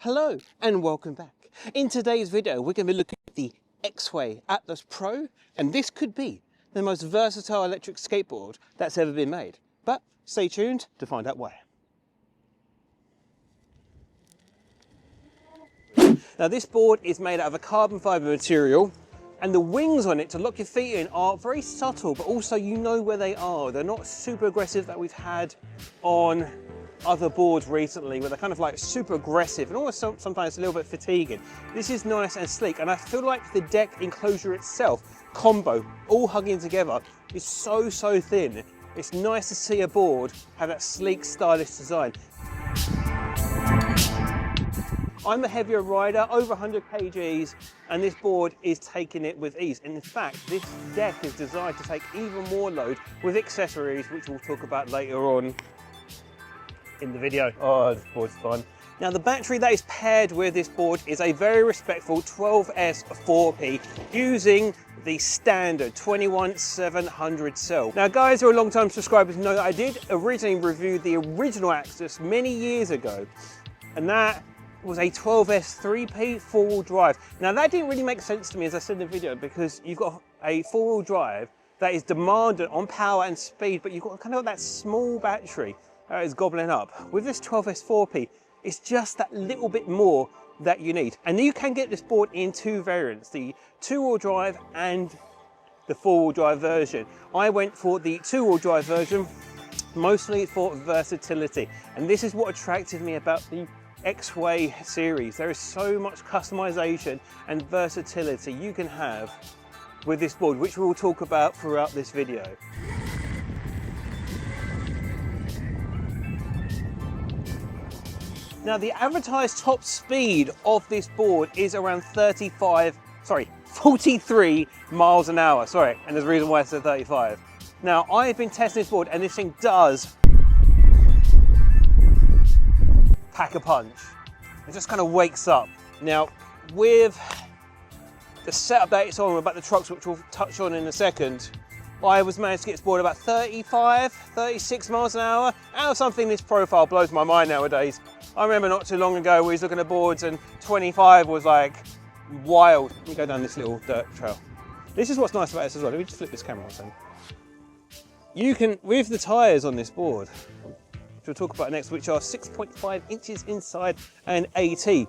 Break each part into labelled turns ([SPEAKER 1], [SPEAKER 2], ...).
[SPEAKER 1] Hello and welcome back. In today's video we're going to be looking at the Exway Atlas Pro, and this could be the most versatile electric skateboard that's ever been made. But stay tuned to find out why. Now this board is made out of a carbon fibre material, and the wings on it to lock your feet in are very subtle, but also you know where they are. They're not super aggressive that we've had on other boards recently, where they're kind of like super aggressive and almost sometimes a little bit fatiguing. This is nice and sleek, and I feel like the deck enclosure itself, combo, all hugging together, is so thin. It's nice to see a board have that sleek, stylish design. I'm a heavier rider, over 100 kgs, and this board is taking it with ease. And in fact, this deck is designed to take even more load with accessories, which we'll talk about later on in the video. Oh, this board's fun. Now the battery that is paired with this board is a very respectful 12S 4P using the standard 21700 cell. Now guys who are long-time subscribers know that I did originally review the original Axis many years ago, and that was a 12S 3P four-wheel drive. Now that didn't really make sense to me, as I said in the video, because you've got a four-wheel drive that is demanded on power and speed, but you've got kind of that small battery that is gobbling up. With this 12S 4P, it's just that little bit more that you need. And you can get this board in two variants, the two-wheel drive and the four-wheel drive version. I went for the two-wheel drive version, mostly for versatility. And this is what attracted me about the Exway series. There is so much customization and versatility you can have with this board, which we'll talk about throughout this video. Now the advertised top speed of this board is around 43 miles an hour. Sorry, and there's a reason why I said 35. Now I've been testing this board and this thing does pack a punch. It just kind of wakes up. Now with the setup that it's on about the trucks, which we'll touch on in a second, I was managed to get this board about 36 miles an hour out of something this profile blows my mind nowadays. I remember not too long ago we was looking at boards and 25 was like wild. Let me go down this little dirt trail. This is what's nice about this as well. Let me just flip this camera on a second. You can, with the tyres on this board, which we'll talk about next, which are 6.5 inches inside and 80,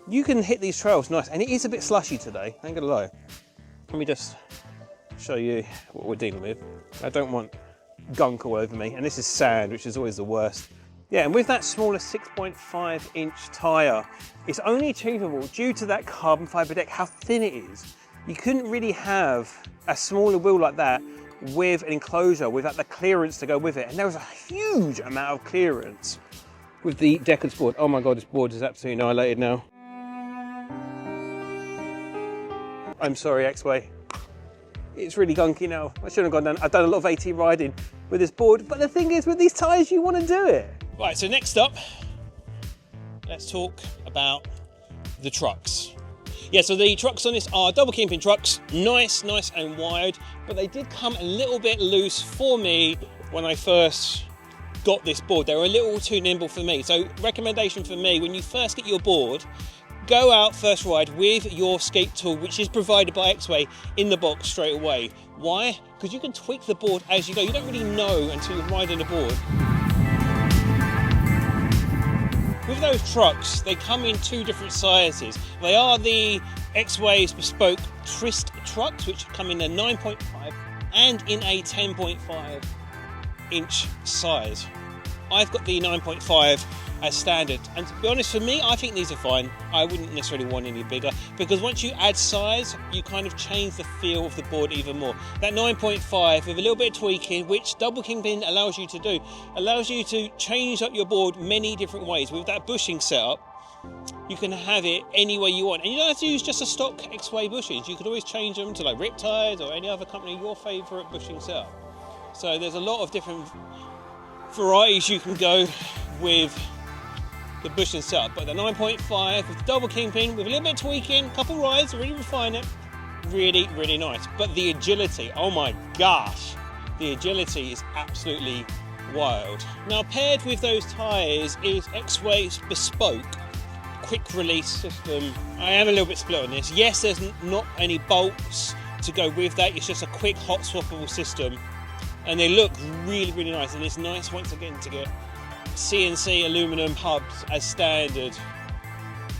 [SPEAKER 1] you can hit these trails nice. And it is a bit slushy today, I ain't gonna lie. Let me just show you what we're dealing with. I don't want gunk all over me, and this is sand, which is always the worst. Yeah, and with that smaller 6.5 inch tyre, it's only achievable due to that carbon fibre deck, how thin it is. You couldn't really have a smaller wheel like that with an enclosure without the clearance to go with it. And there was a huge amount of clearance with the deck of this board. Oh my God, this board is absolutely annihilated now. I'm sorry, Exway. It's really gunky now. I shouldn't have gone down. I've done a lot of AT riding with this board, but the thing is, with these tyres, you want to do it. Right, so next up, let's talk about the trucks. Yeah, so the trucks on this are double kingpin trucks, nice and wide, but they did come a little bit loose for me when I first got this board. They were a little too nimble for me. So recommendation for me, when you first get your board, go out first ride with your skate tool, which is provided by Exway in the box straight away. Why? Because you can tweak the board as you go. You don't really know until you're riding the board. With those trucks, they come in two different sizes. They are the Exway's bespoke twist trucks, which come in a 9.5 and in a 10.5 inch size. I've got the 9.5 as standard, and to be honest, for me, I think these are fine. I wouldn't necessarily want any bigger, because once you add size, you kind of change the feel of the board even more. That 9.5 with a little bit of tweaking, which double kingpin allows you to do, allows you to change up your board many different ways. With that bushing setup, you can have it any way you want, and you don't have to use just a stock Exway bushings. You could always change them to like Riptides or any other company, your favourite bushing setup. So there's a lot of different varieties you can go with the bushing setup, but the 9.5 with the double kingpin with a little bit of tweaking, a couple rides to really refine it, really nice. But the agility, oh my gosh, the agility is absolutely wild. Now paired with those tyres is Exway's bespoke quick release system. I am a little bit split on this. Yes, there's not any bolts to go with that. It's just a quick hot swappable system, and they look really, really nice. And it's nice once again to get CNC aluminum hubs as standard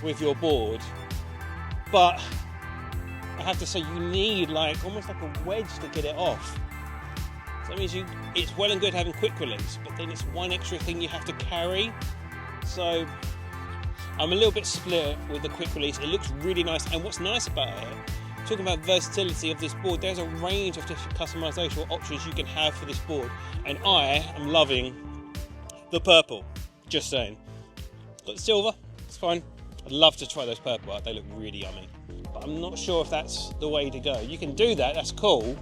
[SPEAKER 1] with your board. But I have to say, you need like almost like a wedge to get it off. So that means it's well and good having quick release, but then it's one extra thing you have to carry. So I'm a little bit split with the quick release. It looks really nice, and what's nice about it, talking about versatility of this board, there's a range of different customization options you can have for this board, and I am loving the purple, just saying. Got the silver, it's fine. I'd love to try those purple out, they look really yummy. But I'm not sure if that's the way to go. You can do that, that's cool,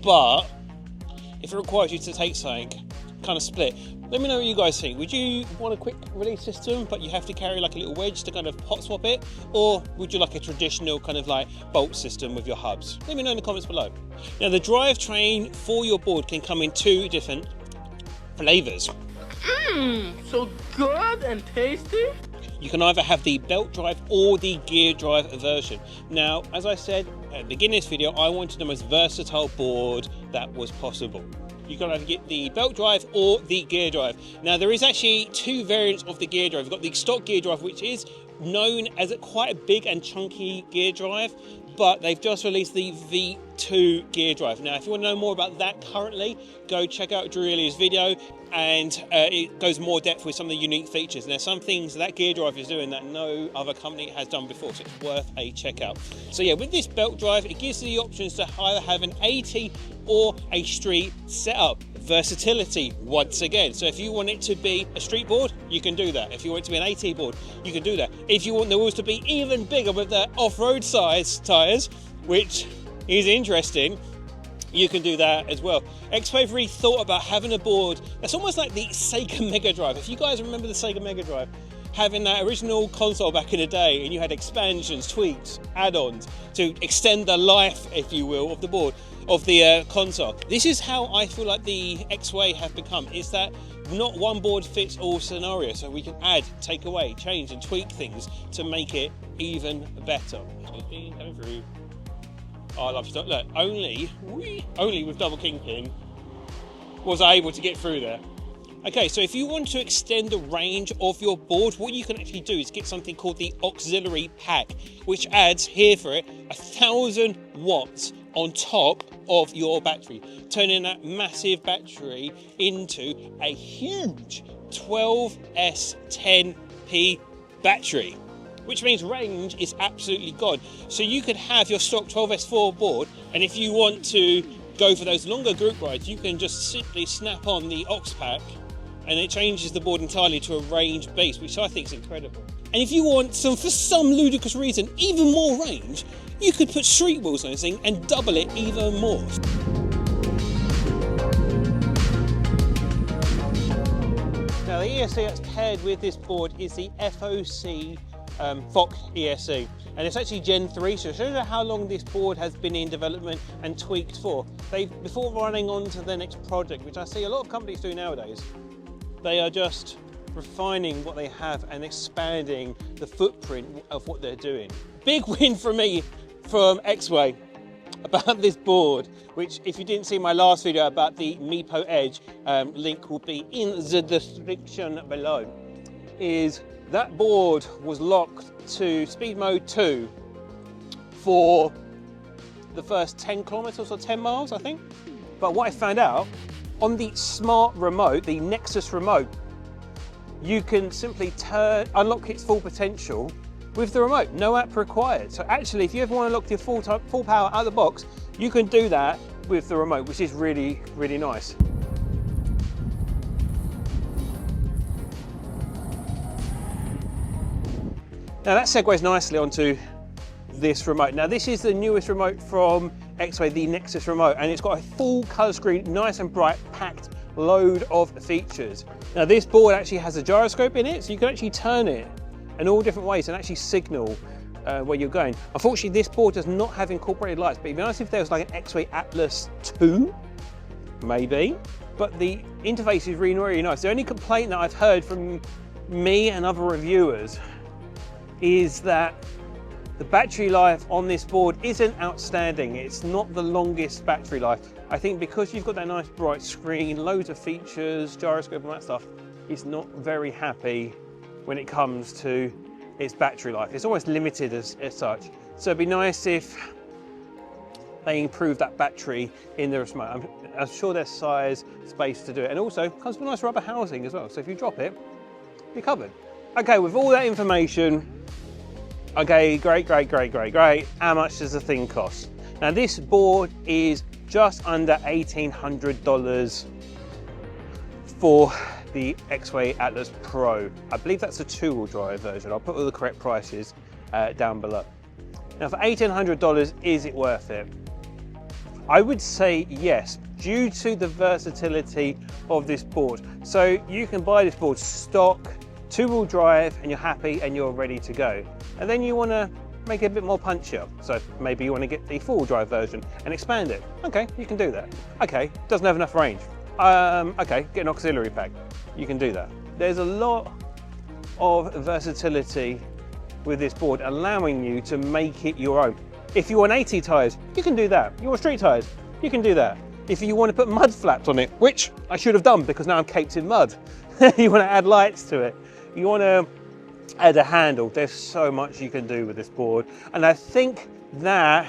[SPEAKER 1] but if it requires you to take something, kind of split. Let me know what you guys think. Would you want a quick release system, but you have to carry like a little wedge to kind of hot swap it? Or would you like a traditional kind of like bolt system with your hubs? Let me know in the comments below. Now the drivetrain for your board can come in 2 different flavors.
[SPEAKER 2] So good and tasty.
[SPEAKER 1] You can either have the belt drive or the gear drive version. Now, as I said at the beginning of this video, I wanted the most versatile board that was possible. You can either get the belt drive or the gear drive. Now, there is actually 2 variants of the gear drive. You've got the stock gear drive, which is known as quite a big and chunky gear drive, but they've just released the V2 gear drive. Now, if you want to know more about that currently, go check out Drew Elliott's video, and it goes more depth with some of the unique features. And there's some things that gear drive is doing that no other company has done before, so it's worth a check out. So yeah, with this belt drive, it gives you the options to either have an AT or a street setup. Versatility once again. So if you want it to be a street board, you can do that. If you want it to be an AT board, you can do that. If you want the wheels to be even bigger with the off-road size tyres, which is interesting, you can do that as well. Exway have really thought about having a board that's almost like the Sega Mega Drive. If you guys remember the Sega Mega Drive, having that original console back in the day, and you had expansions, tweaks, add-ons to extend the life, if you will, of the board, of the console. This is how I feel like the Exway have become. It's that not one board fits all scenarios, so we can add, take away, change and tweak things to make it even better. Coming through. Oh, I love stuff. Look, only with double kingpin was I able to get through there. Okay, so if you want to extend the range of your board, what you can actually do is get something called the auxiliary pack, which adds, here for it, 1,000 watts on top of your battery, turning that massive battery into a huge 12S10P battery, which means range is absolutely gone. So you could have your stock 12S4 board, and if you want to go for those longer group rides, you can just simply snap on the aux pack, and it changes the board entirely to a range base, which I think is incredible. And if you want for some ludicrous reason, even more range, you could put street wheels on this thing and double it even more. Now the ESC that's paired with this board is the FOC FOC ESC, and it's actually Gen 3, so it shows you how long this board has been in development and tweaked for. Before running on to the next project, which I see a lot of companies do nowadays, they are just refining what they have and expanding the footprint of what they're doing. Big win for me from Exway about this board, which if you didn't see my last video about the Meepo Edge, link will be in the description below, is that board was locked to speed mode 2 for the first 10 kilometers or 10 miles, I think. But what I found out, on the smart remote, the Nexus remote, you can simply unlock its full potential with the remote, no app required. So actually, if you ever want to unlock your full power out of the box, you can do that with the remote, which is really, really nice. Now that segues nicely onto this remote. Now this is the newest remote from Exway, the Nexus remote, and it's got a full colour screen, nice and bright, packed load of features. Now this board actually has a gyroscope in it, so you can actually turn it in all different ways and actually signal where you're going. Unfortunately, this board does not have incorporated lights, but it'd be nice if there was like an Exway Atlas 2, maybe. But the interface is really, really nice. The only complaint that I've heard from me and other reviewers is that the battery life on this board isn't outstanding. It's not the longest battery life. I think because you've got that nice bright screen, loads of features, gyroscope and that stuff, it's not very happy when it comes to its battery life. It's almost limited as such. So it'd be nice if they improve that battery in the remote. I'm sure there's size, space to do it. And also comes with a nice rubber housing as well. So if you drop it, you're covered. Okay, with all that information, okay, great. How much does the thing cost? Now this board is just under $1,800 for the Exway Atlas Pro. I believe that's a 2-wheel drive version. I'll put all the correct prices down below. Now for $1,800, is it worth it? I would say yes, due to the versatility of this board. So you can buy this board stock, 2-wheel drive, and you're happy and you're ready to go. And then you want to make it a bit more punchier. So maybe you want to get the 4-wheel drive version and expand it. Okay, you can do that. Okay, doesn't have enough range. Okay, get an auxiliary pack. You can do that. There's a lot of versatility with this board, allowing you to make it your own. If you want 80 tyres, you can do that. You want street tyres, you can do that. If you want to put mud flaps on it, which I should have done because now I'm caked in mud. You want to add lights to it. You want to add a handle. There's so much you can do with this board. And I think that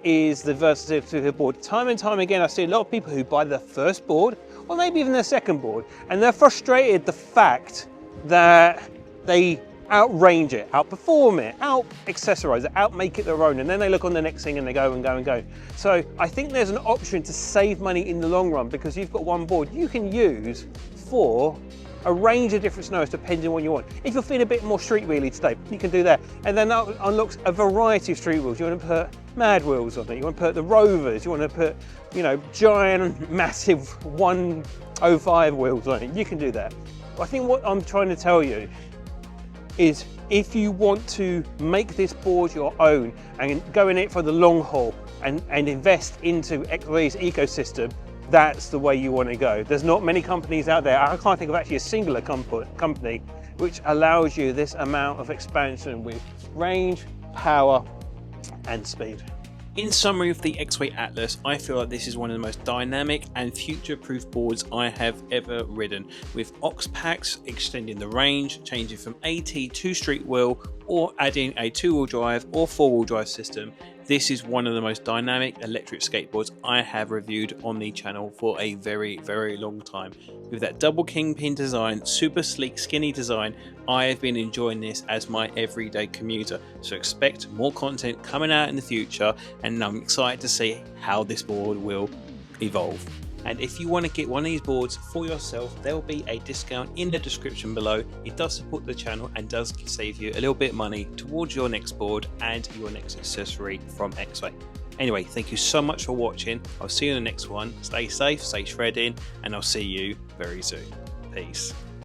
[SPEAKER 1] is the versatility of the board. Time and time again, I see a lot of people who buy their first board, or maybe even their second board, and they're frustrated the fact that they outrange it, outperform it, out-accessorize it, out-make it their own, and then they look on the next thing and they go and go and go. So I think there's an option to save money in the long run because you've got one board you can use for a range of different scenarios depending on what you want. If you're feeling a bit more street wheelie today, you can do that. And then that unlocks a variety of street wheels. You want to put mad wheels on it, you want to put the Rovers, you want to put, you know, giant, massive 105 wheels on it. You can do that. But I think what I'm trying to tell you is if you want to make this board your own and go in it for the long haul and invest into Exway's ecosystem, that's the way you want to go. There's not many companies out there. I can't think of actually a singular company which allows you this amount of expansion with range, power and speed.
[SPEAKER 3] In summary of the Exway Atlas, I feel like this is one of the most dynamic and future-proof boards I have ever ridden, with aux packs extending the range, changing from AT to street wheel, or adding a 2-wheel drive or 4-wheel drive system. This is one of the most dynamic electric skateboards I have reviewed on the channel for a very, very long time. With that double kingpin design, super sleek, skinny design, I have been enjoying this as my everyday commuter. So expect more content coming out in the future, and I'm excited to see how this board will evolve. And if you want to get one of these boards for yourself, there will be a discount in the description below. It does support the channel and does save you a little bit of money towards your next board and your next accessory from Exway. Anyway, thank you so much for watching. I'll see you in the next one. Stay safe, stay shredding, and I'll see you very soon. Peace.